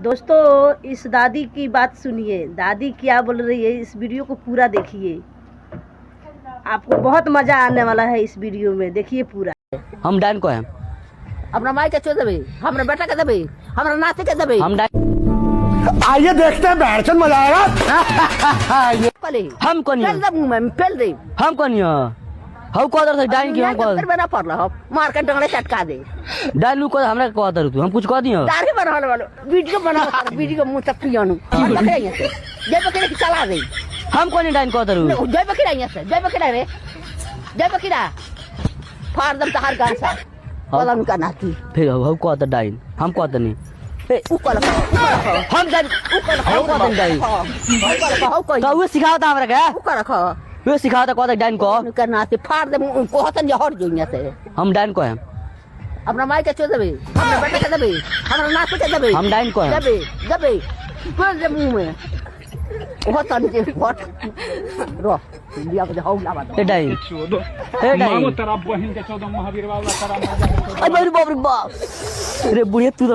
दोस्तों इस दादी की बात सुनिए, दादी क्या बोल रही है, इस वीडियो को पूरा देखिए। आपको बहुत मजा आने वाला है इस वीडियो में, देखिए पूरा। हम डाइन को हैं अपना माई के चो देबे, हमरा बेटा के देबे, हमरा नाती के देबे। हम डाइन आइए देखते हैं बैठन मजा आएगा। पले हम कौन पेल दे मुंह में पेल दे। हम कौन हम को अदर से डाइन की हम को कर बना पड़ला हो मार के डंगले चटका दे। डाइन को हमरा को अदर तू हम कुछ कह दियो दाढ़ी बनाने वाला वीडियो बना वीडियो मुंह तक पियानु पकड़े यहां से जय बकरे की चला दे। हम कौन डाइन को अदर जय बकरा यहां से जय बकरा रे जय बकरा फाड़ दम तहार गान सा पलंग का नाती फिर हम को अदर डाइन हम को अदर नहीं ऊपर हम डाइन ऊपर हम को अदर डाइन हाउ कोई तो वो सिखावता हमरा के ऊपर रखो वो सिखावता को अदर डाइन को का नाती फाड़ दे को हतन जहर जो यहां से। हम डाइन को हैं अपना माई के चो देबे, हमरा बेटा के देबे, हमरा नाती के देबे। हम डाइन को हैं देबे देबे पेल दे मुंह में वो तन के फट रो लिया के हौ लावा ए डाइन ए डाइन मामो तेरा बहन के 14 महावीर वाला तेरा अरे बाप रे बाप रे बुढ़िया तू तो